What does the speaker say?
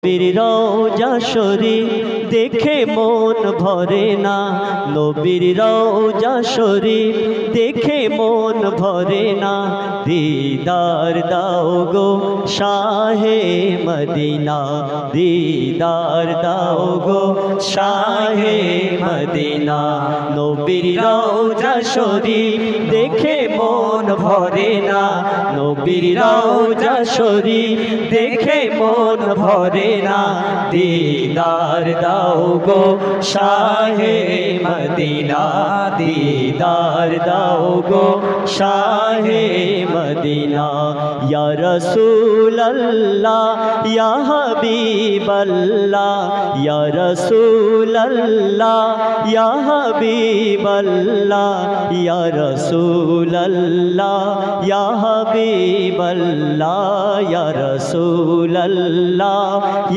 নবীর রওজা শরীফ দেখে মন ভরে না, নবীর রওজা শরীফ দেখে মন ভরে না। দিদার দাও গো শাহে মদিনা, দিদার দাও গো শাহে মদিনা। নবীর রওজা শরীফ দেখে মন ভরে না, নবীর রওজা শরীফ দেখে মন ভরে না। দিদার দাও গো শাহে মদিনা, দিদার দাও গো শাহে মদিনা। ইয়া রাসূলুল্লাহ ইয়া হাবিবাল্লাহ, ইয়া রাসূলুল্লাহ ইয়া হাবিবাল্লাহ, ইয়া রাসূলুল্লাহ ইয়া হাবিবাল্লাহ, ইয়া রাসূলুল্লাহ